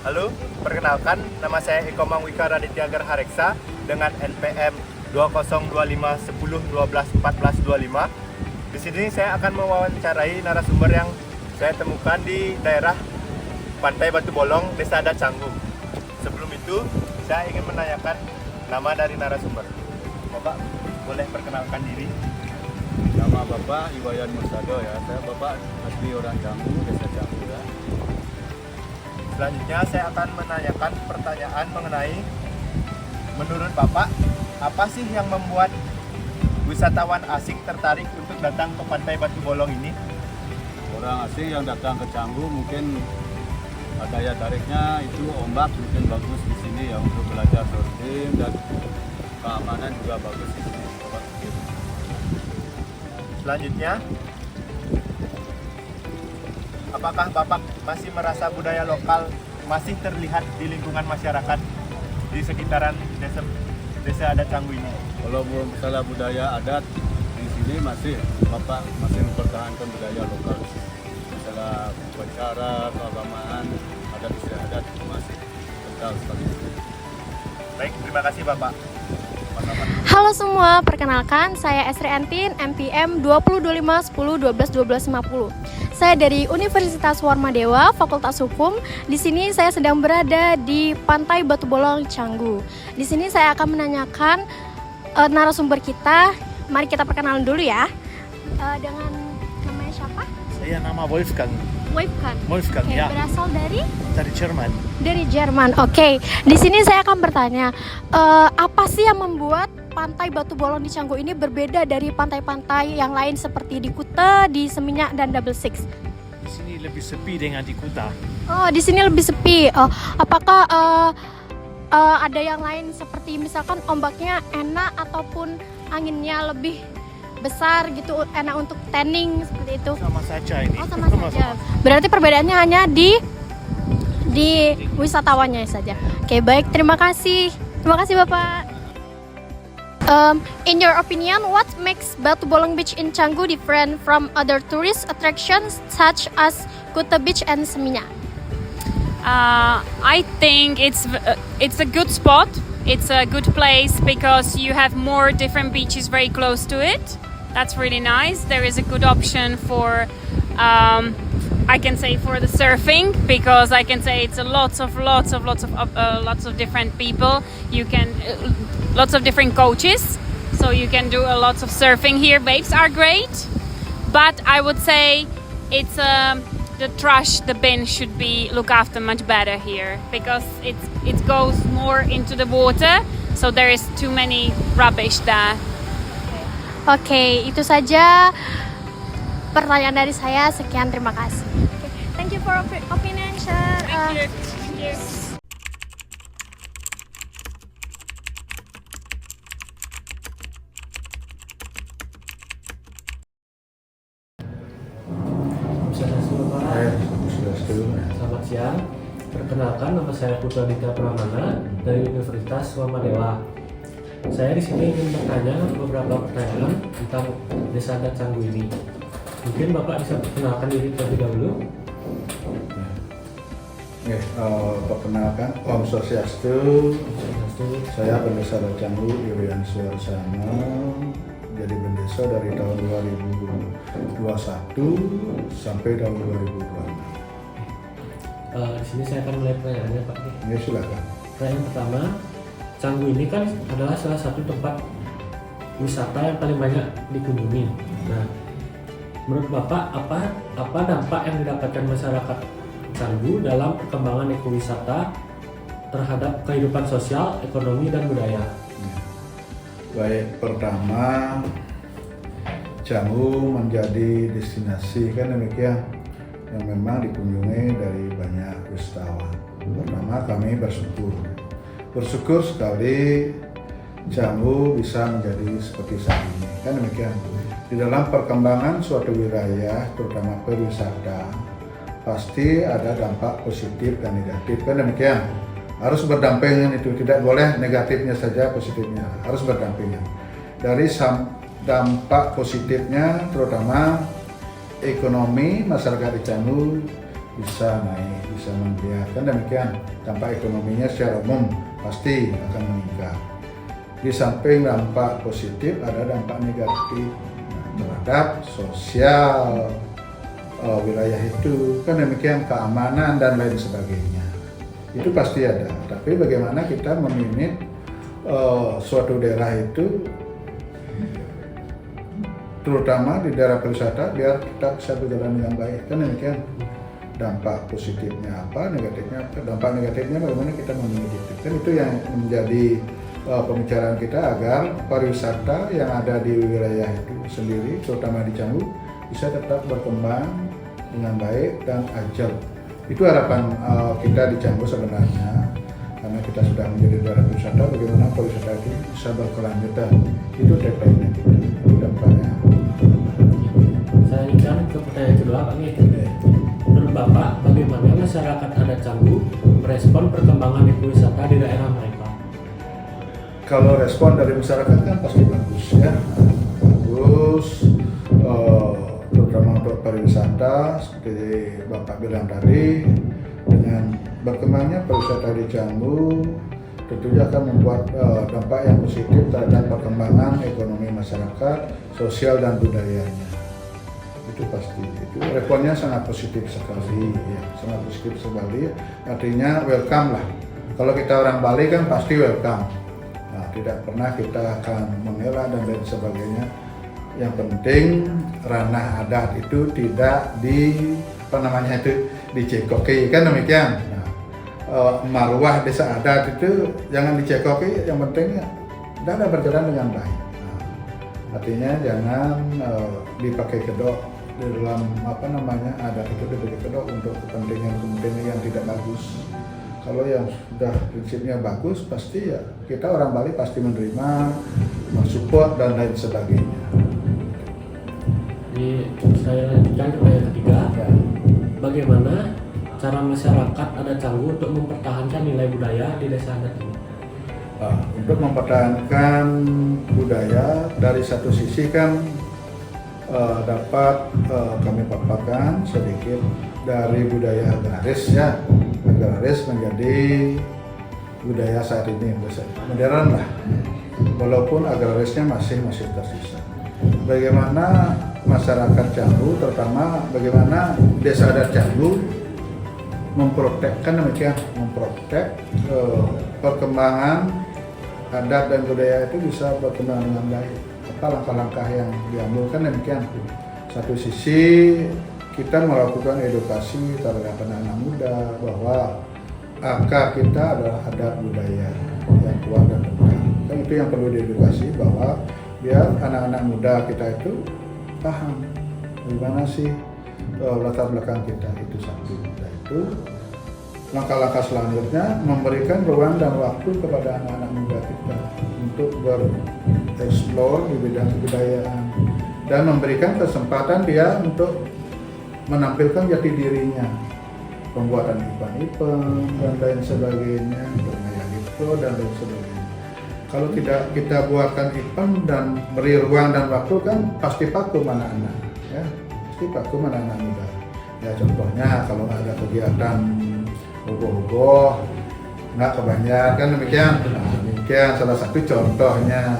Halo, perkenalkan nama saya Eko Mangwika Raditya Gerhareksa dengan NPM 202510121425. Di sini saya akan mewawancarai narasumber yang saya temukan di daerah Pantai Batu Bolong, Desa Adat Canggu. Sebelum itu, saya ingin menanyakan nama dari narasumber. Bapak, boleh perkenalkan diri? Nama Bapak Iwayan Mursado ya. Saya Bapak asli orang Canggu, Desa Canggu ya. Selanjutnya saya akan menanyakan pertanyaan mengenai menurut Bapak, apa sih yang membuat wisatawan asing tertarik untuk datang ke Pantai Batu Bolong ini? Orang asing yang datang ke Canggu mungkin daya tariknya itu ombak mungkin bagus di sini ya untuk belajar surfing dan keamanan juga bagus di sini. Selanjutnya, apakah Bapak masih merasa budaya lokal masih terlihat di lingkungan masyarakat di sekitaran desa adat Canggu ini? Kalau masalah budaya adat di sini masih Bapak masih mempertahankan budaya lokal. Masalah upacara, keagamaan, adat istiadat masih kental sekali. Baik, terima kasih Bapak. Halo semua, perkenalkan saya Esri Entin, MPM 202510121250. Saya dari Universitas Warmadewa, Fakultas Hukum. Di sini saya sedang berada di Pantai Batu Bolong, Canggu. Di sini saya akan menanyakan narasumber kita. Mari kita perkenalan dulu ya. Dengan namanya siapa? Saya nama Wolfgang. Wolfgang. Oke, Ya, berasal dari Jerman. Dari Jerman. Oke. Di sini saya akan bertanya, apa sih yang membuat Pantai Batu Bolong di Canggu ini berbeda dari pantai-pantai yang lain seperti di Kuta, di Seminyak dan Double Six? Di sini lebih sepi dengan di Kuta. Oh, di sini lebih sepi. Apakah ada yang lain seperti misalkan ombaknya enak ataupun anginnya lebih besar gitu, enak untuk tanning seperti itu? Sama saja ini. Oh, sama saja. Berarti perbedaannya hanya di wisatawannya saja. Oke, baik. Terima kasih. Terima kasih, Bapak. In your opinion, what makes Batu Bolong Beach in Canggu different from other tourist attractions such as Kuta Beach and Seminyak? I think it's a good spot. It's a good place because you have more different beaches very close to it. That's really nice. There is a good option for I can say for the surfing because I can say it's lots of different people. You can lots of different coaches, so you can do a lot of surfing here. Waves are great, but I would say it's the trash, the bin should be looked after much better here because it goes more into the water, so there is too many rubbish there. Oke, itu saja pertanyaan dari saya. Sekian, terima kasih. Thank you for opinion, sir. Thank you. Selamat siang, perkenalkan nama saya Putra Dita Pramana dari Universitas Warmadewa. Saya di sini ingin bertanya beberapa pertanyaan tentang Desa Adat Canggu ini. Mungkin Bapak bisa perkenalkan diri terlebih dahulu. Perkenalkan, Om Swastiastu. Saya Pendesa Adat Canggu Irian Suarsana, jadi pendesa dari tahun 2021 sampai tahun 2026. Di sini saya akan mulai pertanyaannya, Pak. Ya, silakan. Pertanyaan pertama, Canggu ini kan adalah salah satu tempat wisata yang paling banyak dikunjungi. Nah, menurut Bapak apa dampak yang didapatkan masyarakat Canggu dalam perkembangan ekowisata terhadap kehidupan sosial, ekonomi, dan budaya? Baik, pertama, Canggu menjadi destinasi kan demikian yang memang dikunjungi dari banyak wisatawan. Pertama, kami bersyukur sekali Canggu bisa menjadi seperti saat ini, kan demikian. Di dalam perkembangan suatu wilayah, terutama pariwisata, pasti ada dampak positif dan negatif, kan demikian. Harus berdampingan itu, tidak boleh negatifnya saja, positifnya harus berdampingan. Dari dampak positifnya, terutama ekonomi masyarakat di Canggu bisa naik, bisa menggeliat. Kan demikian, dampak ekonominya secara umum pasti akan meningkat. Di samping dampak positif ada dampak negatif terhadap sosial wilayah itu. Kan demikian, keamanan dan lain sebagainya. Itu pasti ada. Tapi bagaimana kita meminit suatu daerah itu, terutama di daerah pariwisata, biar kita bisa berjalan dengan baik. Kan demikian, dampak positifnya apa, negatifnya apa. Dampak negatifnya bagaimana kita meminit itu. Kan itu yang menjadi pembicaraan kita, agar pariwisata yang ada di wilayah itu sendiri, terutama di Canggu, bisa tetap berkembang dengan baik dan ajal. Itu harapan kita di Canggu sebenarnya, karena kita sudah menjadi daerah wisata, bagaimana pariwisata itu bisa berkelanjutan. Itu tagline-nya kita, itu dampaknya. Saya ingin ke pertanyaan kedua, Pak Nge. Menurut Bapak, bagaimana masyarakat adat Canggu merespon perkembangan ekowisata di daerah mereka? Kalau respon dari masyarakat kan pasti bagus ya, bagus, terutama untuk pariwisata seperti Bapak bilang tadi, dengan berkembangnya pariwisata di Canggu tentunya akan membuat dampak yang positif terhadap perkembangan ekonomi masyarakat, sosial dan budayanya. Itu pasti, itu responnya sangat positif sekali, ya, sangat positif sekali. Artinya welcome lah. Kalau kita orang Bali kan pasti welcome. Nah, tidak pernah kita akan mengelak dan lain sebagainya. Yang penting ranah adat itu tidak dicekoki, kan demikian. Nah, marwah desa adat itu jangan dicekoki, yang penting ada berjalan dengan baik. Nah, artinya jangan dipakai kedok di dalam adat itu dipakai kedok untuk kepentingan yang tidak bagus. Kalau yang sudah prinsipnya bagus, pasti ya kita orang Bali pasti menerima, mensupport dan lain sebagainya. Jadi saya lanjutkan ke yang ketiga. Bagaimana cara masyarakat adat Canggu untuk mempertahankan nilai budaya di desa adat ini? Untuk mempertahankan budaya, dari satu sisi kan dapat kami paparkan sedikit dari budaya agraris ya. Agraris menjadi budaya saat ini modern lah, walaupun agrarisnya masih tersisa. Bagaimana masyarakat Canggu, terutama bagaimana desa adat Canggu memprotek perkembangan adat dan budaya itu bisa berkembang dengan baik. Apa langkah-langkah yang diambil kan demikian. Satu sisi kita melakukan edukasi terhadap anak-anak muda bahwa akar kita adalah adat budaya yang kuat dan tegak. Kan itu yang perlu diedukasi, bahwa biar anak-anak muda kita itu paham bagaimana sih latar belakang kita itu satu. Itu langkah-langkah selanjutnya memberikan ruang dan waktu kepada anak-anak muda kita untuk bereksplor di bidang kebudayaan dan memberikan kesempatan dia untuk menampilkan jati dirinya, pembuatan event dan lain sebagainya, bermaya itu dan lain sebagainya. Kalau tidak kita buatkan event dan beri ruang dan waktu, kan pasti vakum anak-anak, ya, pasti vakum anak-anak muda. Ya contohnya kalau ada kegiatan ogoh-ogoh nggak kebanyakan demikian. Nah, demikian salah satu contohnya.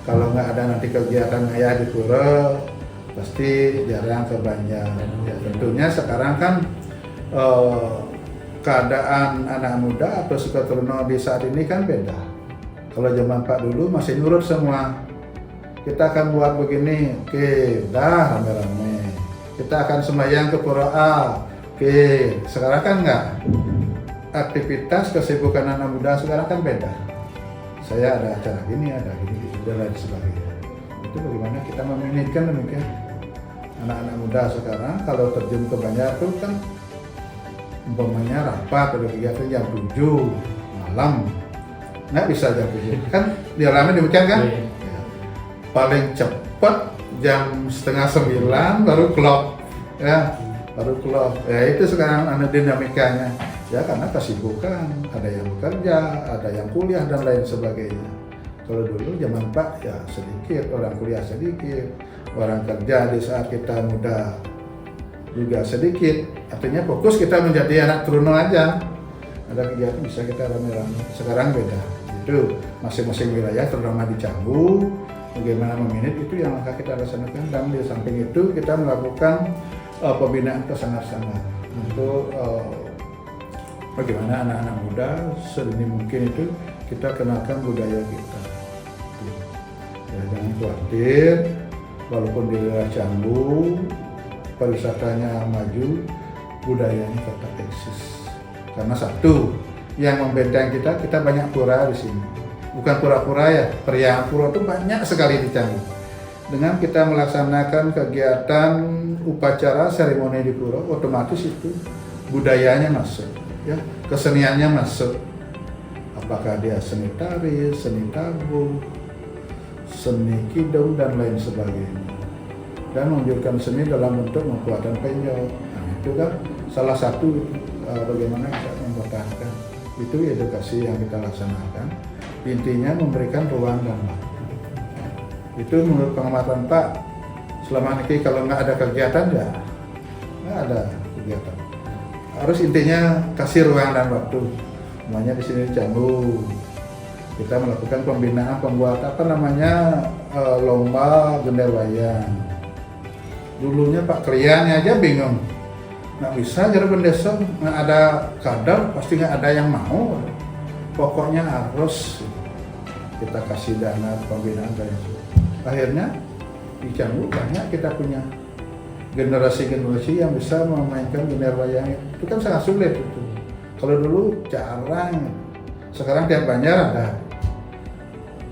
Kalau nggak ada nanti kegiatan ayah di pura, pasti jarang kebanyakan. Ya, tentunya sekarang kan keadaan anak muda atau Sukaturno di saat ini kan beda. Kalau zaman Pak dulu masih nurut semua. Kita akan buat begini, oke, dah rame-rame. Kita akan sembahyang ke pura A, oke. Sekarang kan nggak. Aktivitas kesibukan anak muda sekarang kan beda. Saya ada acara gini, ada gini, dan lain sebagainya. Itu bagaimana kita meminitkan demikian. Anak-anak muda sekarang kalau terjun ke banyak itu kan umpamanya rapat atau kegiatan jam 7 malam, nggak bisa jam 7 kan dia rame demikian kan. Ya. Paling cepat jam 8:30 baru clock ya, baru clock ya. Itu sekarang ada dinamikanya ya, karena kesibukan, ada yang bekerja, ada yang kuliah dan lain sebagainya. Kalau dulu zaman Pak ya sedikit, orang kuliah sedikit, orang kerja di saat kita muda juga sedikit. Artinya fokus kita menjadi anak Truno aja. Ada kegiatan bisa kita rame-rame. Sekarang beda. Itu masing-masing wilayah terutama di Canggu, bagaimana memanage itu yang akan kita laksanakan. Dan di samping itu kita melakukan pembinaan ke sanggar-sanggar untuk bagaimana anak-anak muda sedini mungkin itu kita kenalkan budaya kita. Ya, jangan khawatir, walaupun di daerah Canggu pariwisatanya maju, budayanya tetap eksis. Karena satu yang membenteng kita banyak pura di sini. Bukan pura-pura ya, periangan pura itu banyak sekali di Canggu. Dengan kita melaksanakan kegiatan upacara seremoni di pura, otomatis itu budayanya masuk, ya, keseniannya masuk. Apakah dia seni tari, seni tabuh, seni kidung dan lain sebagainya. Dan menunjukkan seni dalam bentuk membuatan penjol. Nah, itu kan salah satu bagaimana kita mempertahankan. Itu edukasi yang kita laksanakan. Intinya memberikan ruang dan waktu. Itu menurut pengamatan Pak, selama ini kalau nggak ada kegiatan ya nggak ada kegiatan. Harus intinya kasih ruang dan waktu. Namanya di sini Canggu kita melakukan pembinaan pembuat lomba gender wayang. Dulunya Pak kliennya aja bingung, nggak bisa jadi pendesa, nggak ada kader, pasti nggak ada yang mau. Pokoknya harus kita kasih dana pembinaan dari itu. Akhirnya di Canggu banyak kita punya generasi-generasi yang bisa memainkan gender wayang. Itu kan sangat sulit itu. Kalau dulu jarang, sekarang tiap Banjar ada.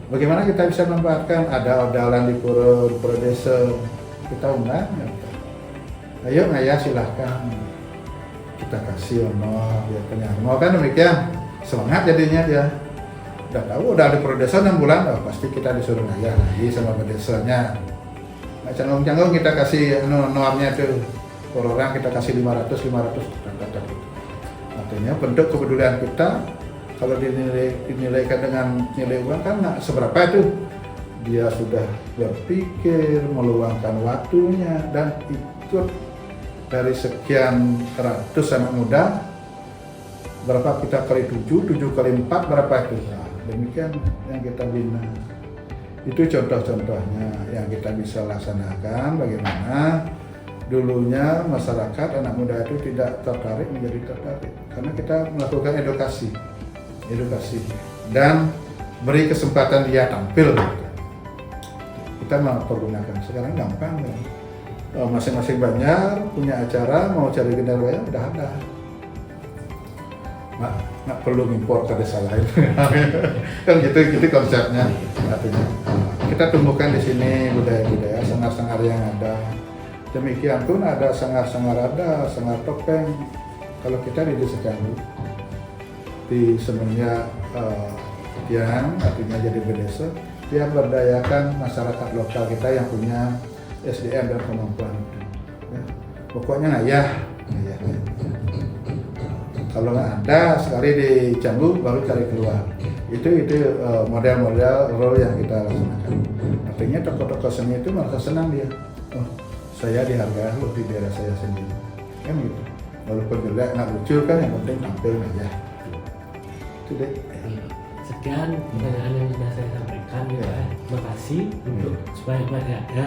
Bagaimana kita bisa memanfaatkan ada odalan di pura desa, kita undang. Ayo ngayah silahkan, kita kasih honor ya penyanyi. Kan demikian, semangat jadinya dia. Udah tahu udah di pura desa 6 bulan, pasti kita disuruh ngayah lagi sama desanya. Nah, canggung-canggung kita kasih honornya tuh, per orang kita kasih 500 gitu. Artinya bentuk kepedulian kita kalau dinilaikan dengan nilai uang kan nggak seberapa itu. Dia sudah berpikir, meluangkan waktunya dan ikut dari sekian ratus anak muda. Berapa kita kali 7 kali 4 berapa itu? Nah, demikian yang kita bina. Itu contoh-contohnya yang kita bisa laksanakan bagaimana dulunya masyarakat anak muda itu tidak tertarik menjadi tertarik karena kita melakukan edukasi dan beri kesempatan dia tampil gitu. Kita mempergunakan sekarang gampang ya. Masing-masing Banjar punya acara mau cari gender wayang udah ada, nggak perlu impor ke desa lain. Kan gitu konsepnya. Artinya kita tumbuhkan di sini budaya-budaya sangar-sangar yang ada. Demikian pun ada sangar-sangar sangar topeng. Kalau kita di desa Canggu, di semenjak yang artinya jadi berdesa, dia berdayakan masyarakat lokal kita yang punya SDM dan kemampuan itu. Ya. Pokoknya ngayah. Kalau nggak ada sekali di Canggu baru cari keluar. Itu model-model role yang kita laksanakan. Artinya tokoh-tokoh seni itu merasa senang dia. Oh, saya dihargai loh di daerah saya sendiri, kan gitu. Walaupun jelek nggak lucu kan, yang penting tampil aja. Itu deh. Sekian pertanyaan yang sudah saya sampaikan ya. Terima kasih untuk supaya banyaknya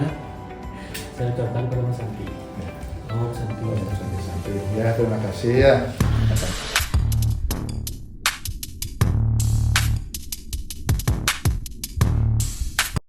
saya ucapkan kepada Mas Santi. Oh Santi. Ya terima kasih ya.